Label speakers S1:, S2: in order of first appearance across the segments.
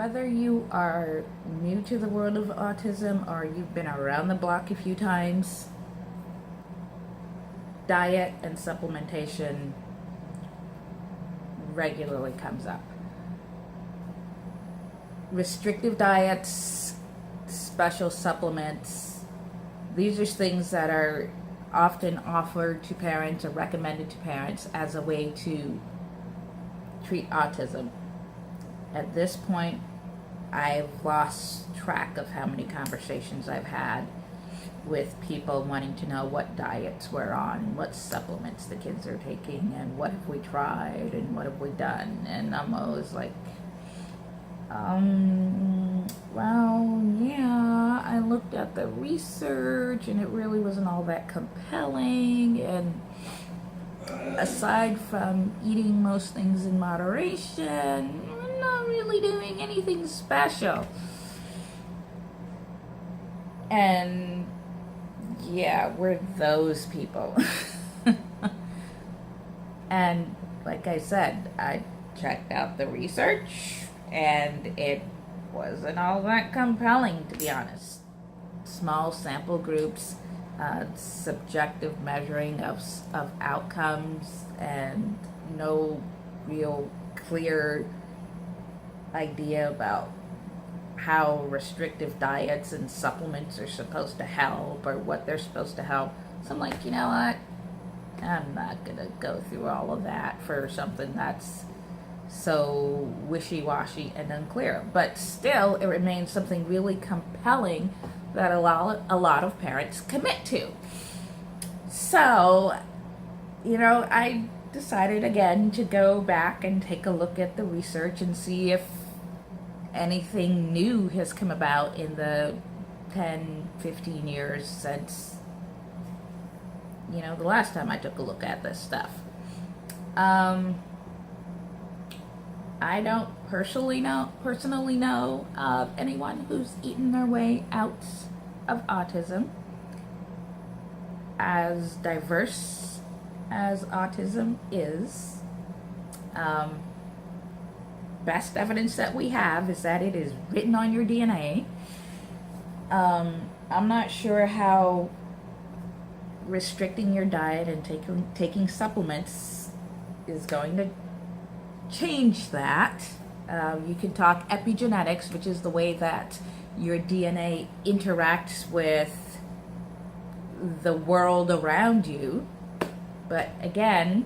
S1: whether you are new to the world of autism or you've been around the block a few times, diet and supplementation regularly comes up. Restrictive diets, special supplements, these are things that are often offered to parents or recommended to parents as a way to treat autism. At this point, I've lost track of how many conversations I've had with people wanting to know what diets we're on, what supplements the kids are taking, and what have we tried, and what have we done. And I'm always like, well, yeah, I looked at the research and it really wasn't all that compelling. And aside from eating most things in moderation, we're not really doing anything special. And yeah, we're those people. And like I said, I checked out the research and it wasn't all that compelling, to be honest. Small sample groups, subjective measuring of outcomes, and no real clear idea about how restrictive diets and supplements are supposed to help or what they're supposed to help. So I'm like, you know what? I'm not going to go through all of that for something that's so wishy-washy and unclear. But still, it remains something really compelling that a lot of parents commit to. So, you know, I decided again to go back and take a look at the research and see if anything new has come about in the 10, 15 years since, you know, the last time I took a look at this stuff. I don't personally know of anyone who's eaten their way out of autism. As diverse as autism is, best evidence that we have is that it is written on your DNA. I'm not sure how restricting your diet and taking supplements is going to change that. You can talk epigenetics, which is the way that your DNA interacts with the world around you. But again,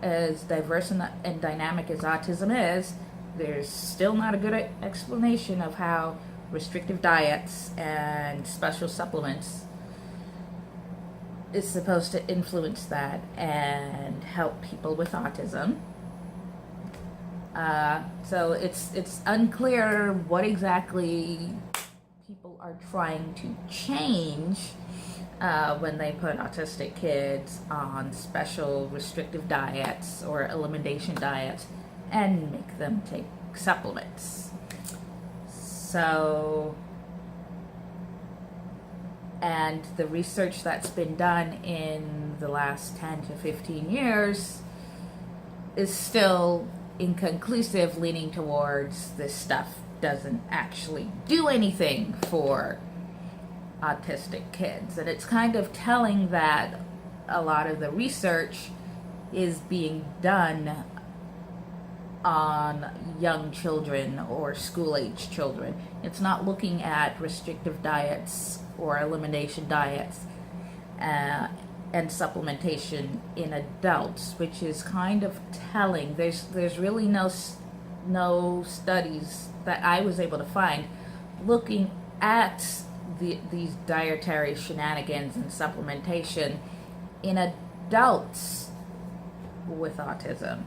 S1: as diverse and dynamic as autism is, there's still not a good explanation of how restrictive diets and special supplements is supposed to influence that and help people with autism. So it's unclear what exactly people are trying to change when they put autistic kids on special restrictive diets or elimination diets and make them take supplements. So, and the research that's been done in the last 10 to 15 years is still inconclusive, leaning towards this stuff doesn't actually do anything for autistic kids. And it's kind of telling that a lot of the research is being done on young children or school-age children. It's not looking at restrictive diets or elimination diets and supplementation in adults, which is kind of telling. There's really no studies that I was able to find looking at these dietary shenanigans and supplementation in adults with autism.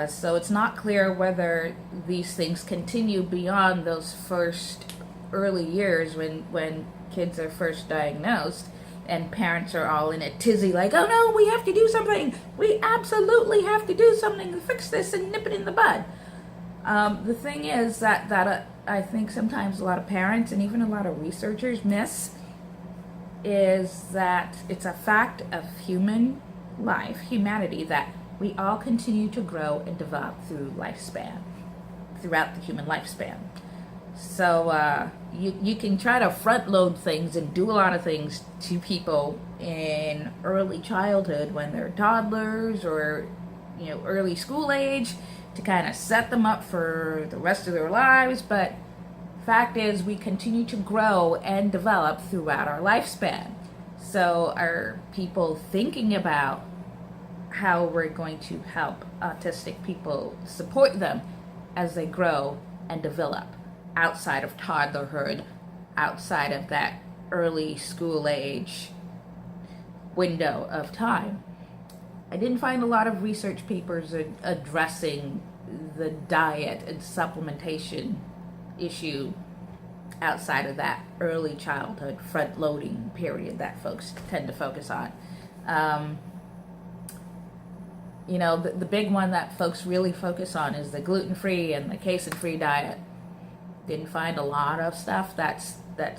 S1: So it's not clear whether these things continue beyond those first early years when kids are first diagnosed and parents are all in a tizzy like, oh no, we have to do something. We absolutely have to do something to fix this and nip it in the bud. The thing is that I think sometimes a lot of parents and even a lot of researchers miss is that it's a fact of human life, humanity, that we all continue to grow and develop through lifespan. throughout the human lifespan. So you can try to front load things and do a lot of things to people in early childhood when they're toddlers or early school age to kind of set them up for the rest of their lives. But fact is, we continue to grow and develop throughout our lifespan. So are people thinking about how we're going to help autistic people, support them as they grow and develop outside of toddlerhood, outside of that early school age window of time? I didn't find a lot of research papers addressing the diet and supplementation issue outside of that early childhood front loading period that folks tend to focus on. The big one that folks really focus on is the gluten-free and the casein-free diet. Didn't find a lot of stuff that's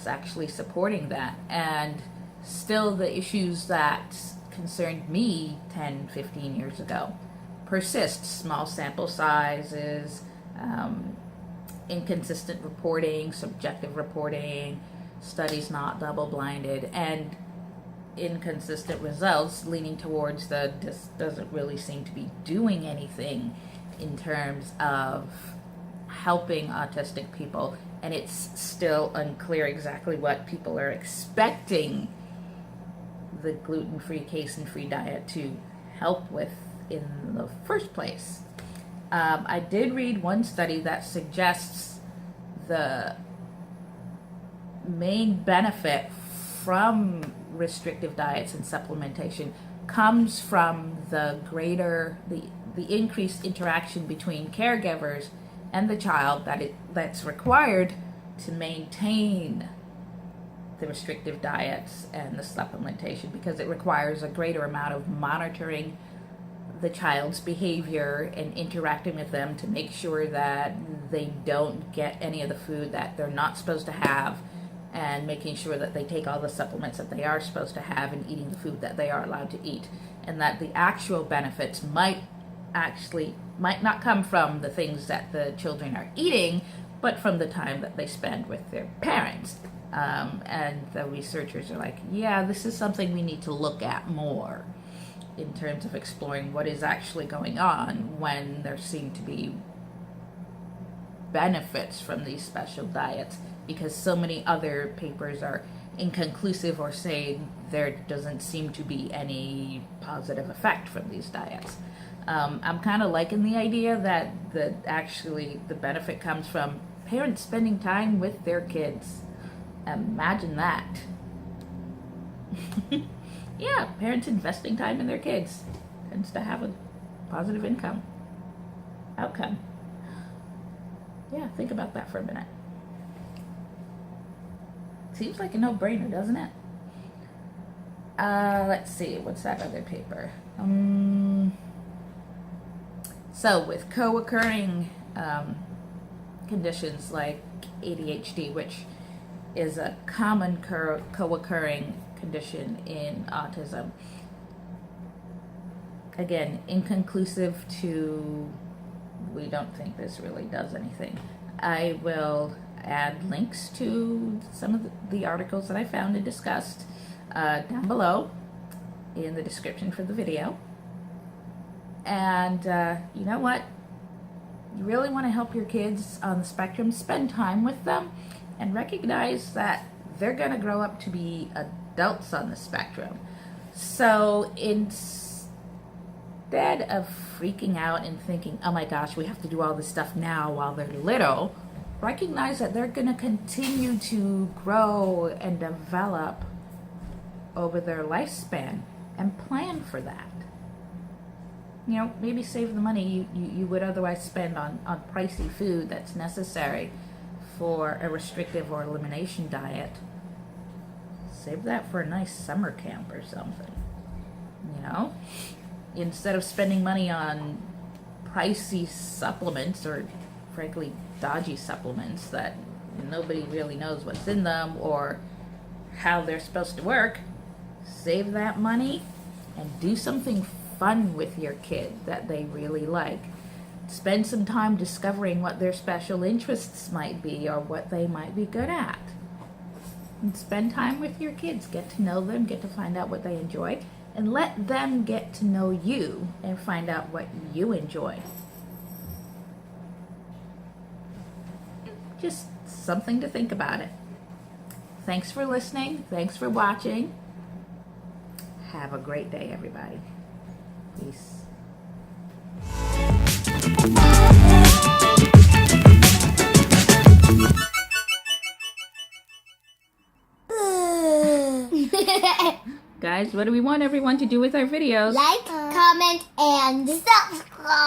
S1: actually supporting that. And still the issues that concerned me 10, 15 years ago persist. Small sample sizes, inconsistent reporting, subjective reporting, studies not double-blinded, and inconsistent results leaning towards this doesn't really seem to be doing anything in terms of helping autistic people, and it's still unclear exactly what people are expecting the gluten-free, casein-free diet to help with in the first place. I did read one study that suggests the main benefit from restrictive diets and supplementation comes from the increased interaction between caregivers and the child that's required to maintain the restrictive diets and the supplementation, because it requires a greater amount of monitoring the child's behavior and interacting with them to make sure that they don't get any of the food that they're not supposed to have, and making sure that they take all the supplements that they are supposed to have and eating the food that they are allowed to eat, and that the actual benefits might not come from the things that the children are eating, but from the time that they spend with their parents. And the researchers are like, yeah, this is something we need to look at more in terms of exploring what is actually going on when there seem to be benefits from these special diets, because so many other papers are inconclusive or say there doesn't seem to be any positive effect from these diets. I'm kind of liking the idea that actually the benefit comes from parents spending time with their kids. Imagine that. Yeah, parents investing time in their kids tends to have a positive outcome. Yeah, think about that for a minute. Seems like a no-brainer, doesn't it? Let's see, what's that other paper? So with co-occurring conditions like ADHD, which is a common co-occurring condition in autism. Again, inconclusive to, we don't think this really does anything. I will add links to some of the articles that I found and discussed down below in the description for the video. And you know what? You really want to help your kids on the spectrum, spend time with them, and recognize that they're going to grow up to be adults on the spectrum. So instead of freaking out and thinking, oh my gosh, we have to do all this stuff now while they're little, recognize that they're going to continue to grow and develop over their lifespan, and plan for that. Maybe save the money you would otherwise spend on pricey food that's necessary for a restrictive or elimination diet. Save that for a nice summer camp or something. Instead of spending money on pricey supplements, or frankly dodgy supplements that nobody really knows what's in them or how they're supposed to work, save that money and do something fun with your kid that they really like. Spend some time discovering what their special interests might be or what they might be good at. And spend time with your kids. Get to know them, get to find out what they enjoy, and let them get to know you and find out what you enjoy. Just something to think about it. Thanks for listening. Thanks for watching. Have a great day, everybody. Peace. Guys, what do we want everyone to do with our videos?
S2: Like, comment, and subscribe.